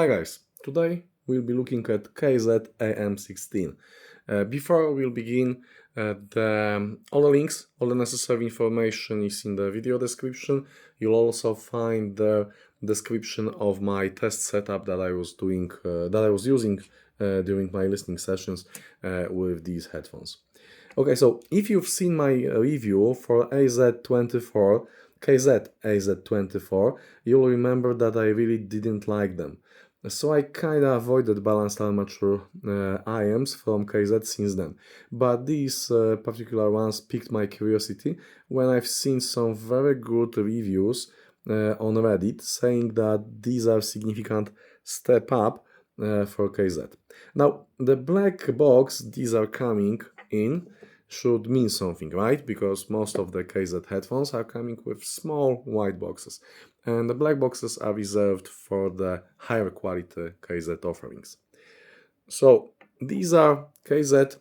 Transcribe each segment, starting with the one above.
Hi guys, today we'll be looking at KZ AM16. Before we'll begin, all the links, all the necessary information is in the video description. You'll also find the description of my test setup that I was using during my listening sessions with these headphones. Okay, so if you've seen my review for AZ24, KZ AZ24, you'll remember that I really didn't like them. So I kinda avoided balanced armature IEMs from KZ since then. But these particular ones piqued my curiosity when I've seen some very good reviews on Reddit saying that these are significant step up for KZ. Now, the black box these are coming in should mean something, right? Because most of the KZ headphones are coming with small white boxes, and the black boxes are reserved for the higher quality KZ offerings. So these are KZ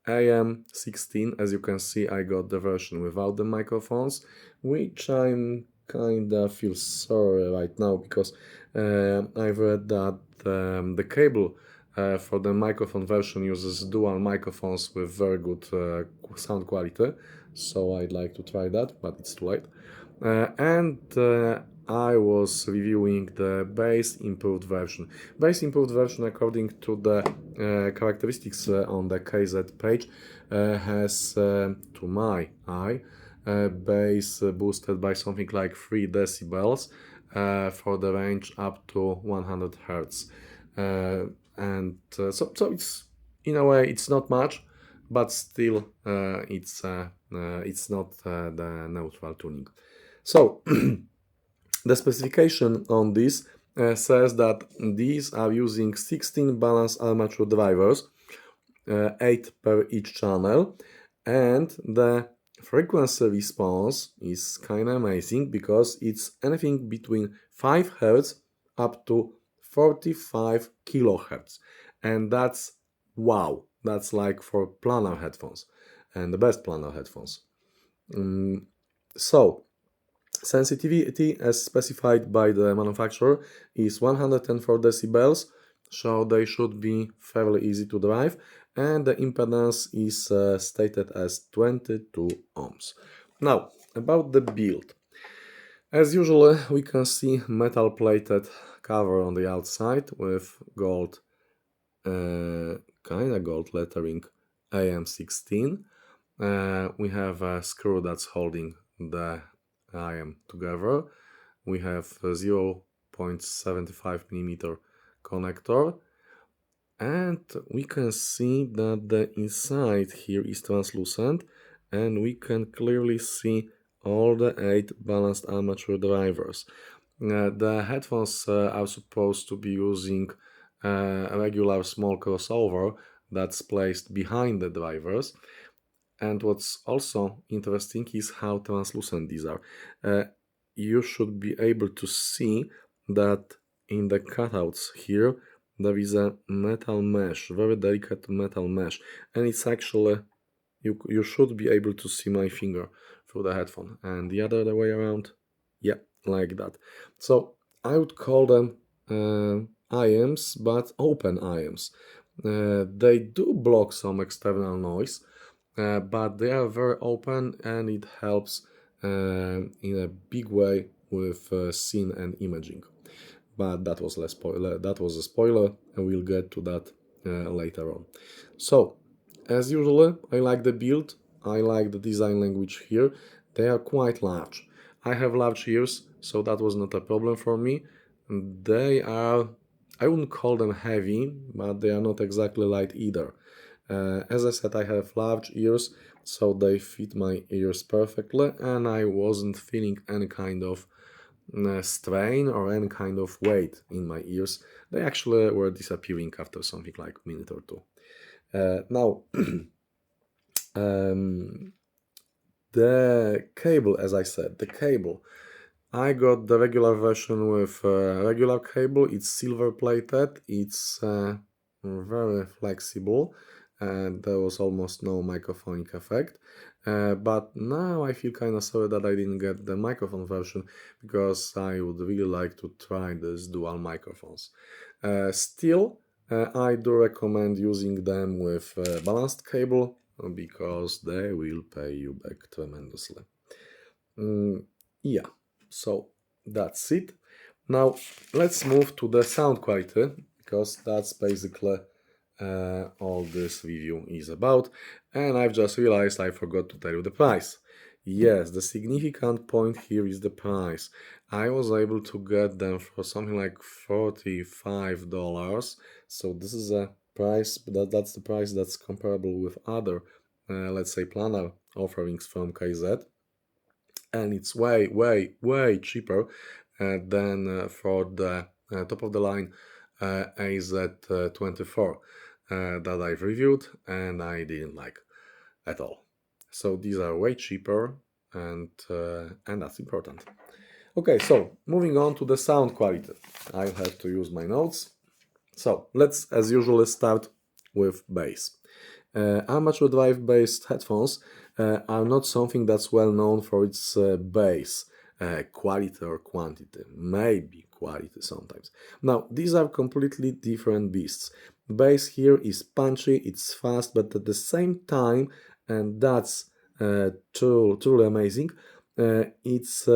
AM16. As you can see, I got the version without the microphones, which I'm kinda feel sorry right now because I've read that the cable for the microphone version uses dual microphones with very good sound quality, so I'd like to try that, but it's too late. I was reviewing the base improved version. Base improved version, according to the characteristics on the KZ page, has, to my eye, bass boosted by something like 3 decibels for the range up to 100 Hz. So it's, in a way, it's not much, but still it's not the neutral tuning. So the specification on this says that these are using 16 balanced armature drivers, 8 per each channel, and the frequency response is kind of amazing because it's anything between 5 Hz up to 45 kHz, and that's wow, that's like for planar headphones and the best planar headphones. So sensitivity as specified by the manufacturer is 104 decibels, so they should be fairly easy to drive, and the impedance is stated as 22 ohms. Now, about the build. As usual, we can see metal plated cover on the outside with gold, kinda gold lettering AM16. We have a screw that's holding the IM together. We have a 0.75mm connector, and we can see that the inside here is translucent, and we can clearly see all the 8 balanced armature drivers. The headphones are supposed to be using a regular small crossover that's placed behind the drivers. And what's also interesting is how translucent these are. You should be able to see that in the cutouts here there is a metal mesh, very delicate metal mesh, and it's actually, you should be able to see my finger through the headphone, and the other way around, yeah, like that. So I would call them IEMs, but open IEMs. They do block some external noise, but they are very open, and it helps in a big way with scene and imaging. But that was a spoiler, and we'll get to that later on. So, as usual, I like the build, I like the design language here. They are quite large. I have large ears, so that was not a problem for me. They are, I wouldn't call them heavy, but they are not exactly light either. As I said, I have large ears, so they fit my ears perfectly, and I wasn't feeling any kind of strain or any kind of weight in my ears. They actually were disappearing after something like a minute or two. Now, the cable, as I said, the cable. I got the regular version with regular cable. It's silver plated, it's very flexible, and there was almost no microphonic effect. But now I feel kind of sorry that I didn't get the microphone version, because I would really like to try these dual microphones. Still, I do recommend using them with balanced cable, because they will pay you back tremendously. Yeah, so that's it. Now let's move to the sound quality, because that's basically all this review is about. And I've just realized I forgot to tell you the price. Yes, the significant point here is the price. I was able to get them for something like $45. So this is a price, that's the price that's comparable with other, let's say, planar offerings from KZ. And it's way, way, way cheaper than for the top of the line AZ24 that I've reviewed and I didn't like at all. So these are way cheaper, and that's important. Okay, so moving on to the sound quality. I have to use my notes. So let's, as usual, start with bass. Armature drive based headphones are not something that's well known for its bass quality or quantity, maybe quality sometimes. Now, these are completely different beasts. Bass here is punchy, it's fast, but at the same time, and that's truly amazing, it's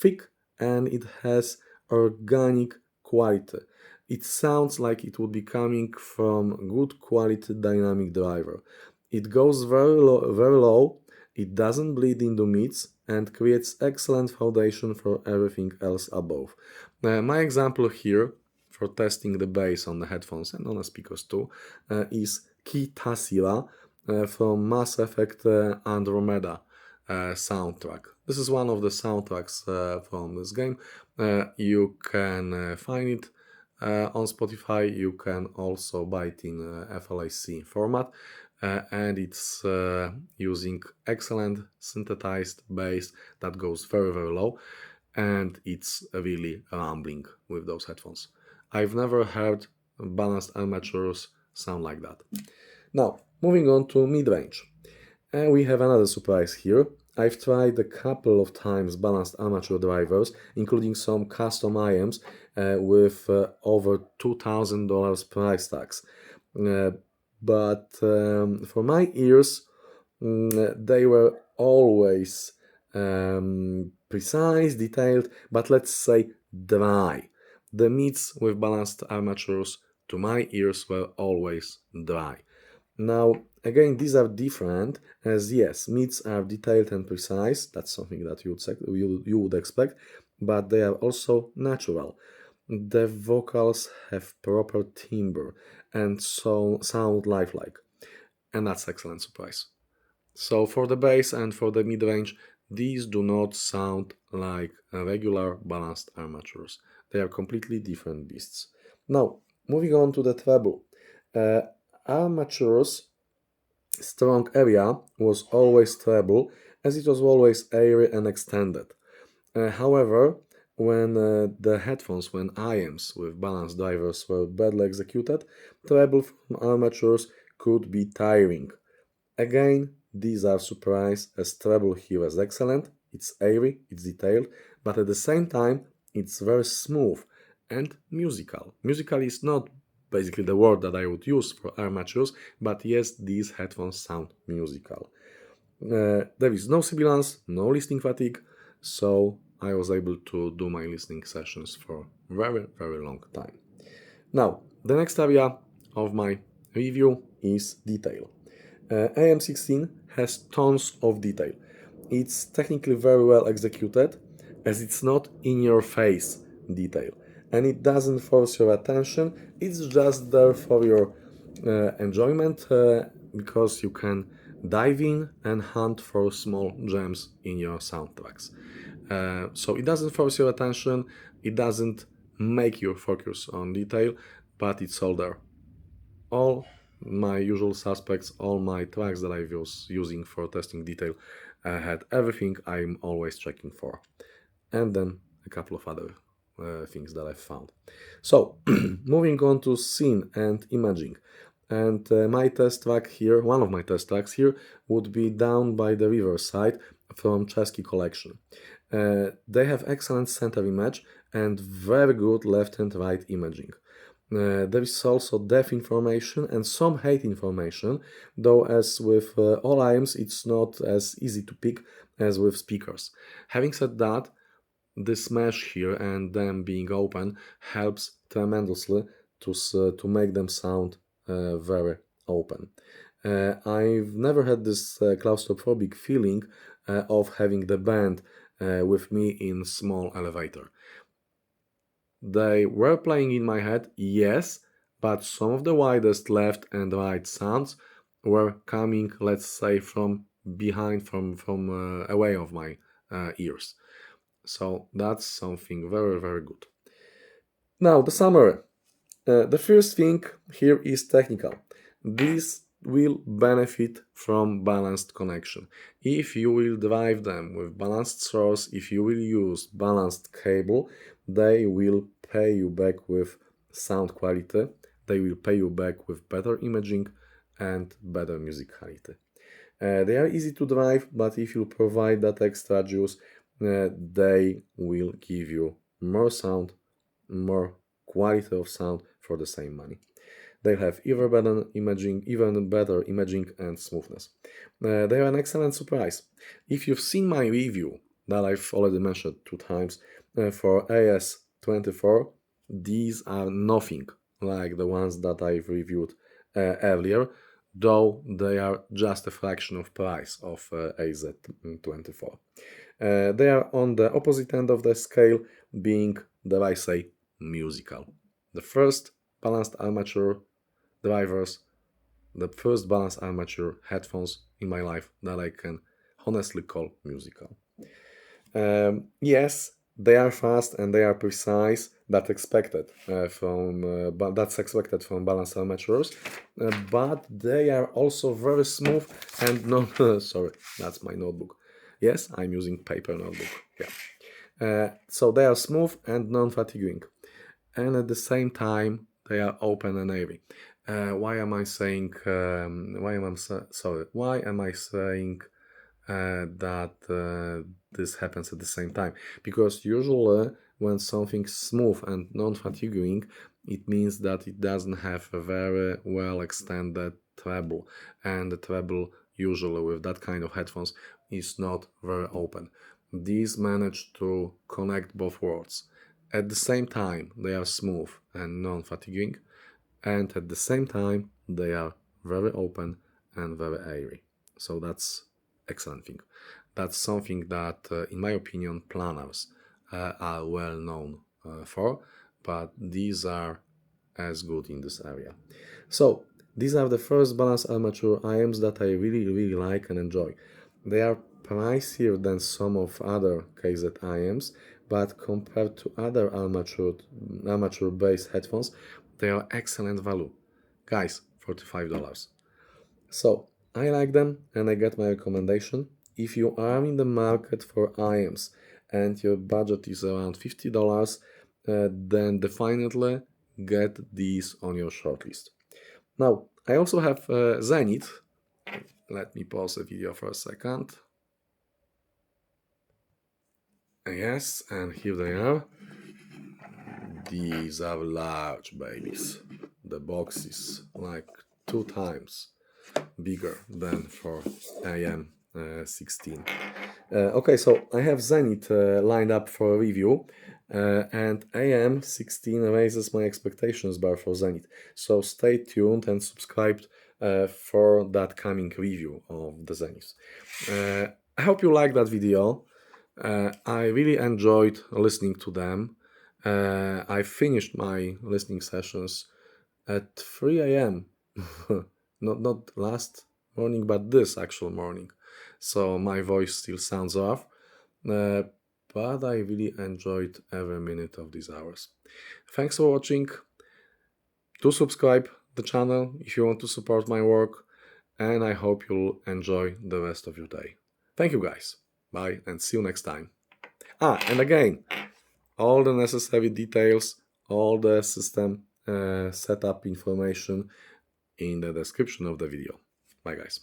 thick and it has organic quality. It sounds like it would be coming from good quality dynamic driver. It goes very low, it doesn't bleed into mids, and creates excellent foundation for everything else above. My example here for testing the bass on the headphones and on the speakers too is Kitasila from Mass Effect Andromeda soundtrack. This is one of the soundtracks from this game. You can find it on Spotify. You can also buy it in FLAC format, and it's using excellent synthesized bass that goes very, very low, and it's really rumbling with those headphones. I've never heard balanced armatures sound like that. Now, moving on to mid-range. We have another surprise here. I've tried a couple of times balanced armature drivers, including some custom IEMs with over $2,000 price tags. But for my ears, they were always precise, detailed, but let's say dry. The mids with balanced armatures to my ears were always dry. Now, again, these are different, as yes, mids are detailed and precise, that's something that you would expect, but they are also natural. The vocals have proper timbre and so sound lifelike, and that's excellent surprise. So for the bass and for the mid-range, these do not sound like regular balanced armatures. They are completely different beasts. Now, moving on to the treble. Armature's strong area was always treble, as it was always airy and extended. However, when the headphones, when IEMs with balanced drivers were badly executed, treble from armatures could be tiring. Again, these are surprise, as treble here is excellent, it's airy, it's detailed, but at the same time it's very smooth and musical. Musical is not basically the word that I would use for armatures, but yes, these headphones sound musical. There is no sibilance, no listening fatigue, so I was able to do my listening sessions for very, very long time. Now, the next area of my review is detail. AM16 has tons of detail. It's technically very well executed, as it's not in-your-face detail, and it doesn't force your attention, it's just there for your enjoyment, because you can dive in and hunt for small gems in your soundtracks. So it doesn't force your attention, it doesn't make you focus on detail, but it's all there. All my usual suspects, all my tracks that I was using for testing detail had everything I'm always checking for. And then a couple of other things that I found. So, moving on to scene and imaging. and my test track here, one of my test tracks here, would be down by the river side from Chesky collection. They have excellent center image and very good left and right imaging. There is also depth information and some height information, though as with all IEMs it's not as easy to pick as with speakers. Having said that, this mesh here and them being open helps tremendously to make them sound very open. I've never had this claustrophobic feeling of having the band with me in small elevator. They were playing in my head, yes, but some of the widest left and right sounds were coming, let's say, from behind, from away of my ears. So that's something very, very good. Now, the summary. The first thing here is technical. This will benefit from balanced connection. If you will drive them with balanced source, if you will use balanced cable, they will pay you back with sound quality, they will pay you back with better imaging and better musicality. They are easy to drive, but if you provide that extra juice, they will give you more sound, more quality of sound for the same money. They have even better imaging and smoothness. They are an excellent surprise. If you've seen my review that I've already mentioned 2 times for AS24, these are nothing like the ones that I've reviewed earlier, though they are just a fraction of price of AZ24. They are on the opposite end of the scale, being, dare I say, musical. The first balanced armature drivers, the first balanced armature headphones in my life that I can honestly call musical. Yes, they are fast and they are precise. That's expected from balanced armatures, but they are also very smooth and non. Sorry, that's my notebook. Yes, I'm using paper notebook. Yeah. So they are smooth and non-fatiguing, and at the same time they are open and airy. Why am I saying that this happens at the same time? Because usually when something's smooth and non-fatiguing, it means that it doesn't have a very well extended treble, and the treble usually with that kind of headphones is not very open. These manage to connect both worlds. At the same time, they are smooth and non-fatiguing, and at the same time, they are very open and very airy. So that's excellent thing. That's something that, in my opinion, planners are well known for, but these are as good in this area. So these are the first balanced armature IEMs that I really like and enjoy. They are pricier than some of other KZ IEMs, but compared to other armature-based headphones, they are excellent value. Guys, $45. So I like them and I get my recommendation. If you are in the market for IEMs and your budget is around $50, then definitely get these on your shortlist. Now, I also have Zenith. Let me pause the video for a second. Yes, and here they are. These are large babies. The box is like 2 times bigger than for AM16. Okay, so I have Zenith lined up for a review, and AM16 raises my expectations bar for Zenith. So stay tuned and subscribed for that coming review of the Zenith. I hope you liked that video. I really enjoyed listening to them. I finished my listening sessions at 3 a.m. not last morning, but this actual morning. So my voice still sounds off, but I really enjoyed every minute of these hours. Thanks for watching. Do subscribe the channel if you want to support my work, and I hope you'll enjoy the rest of your day. Thank you guys. Bye and see you next time. And again, all the necessary details, all the system setup information in the description of the video. Bye guys.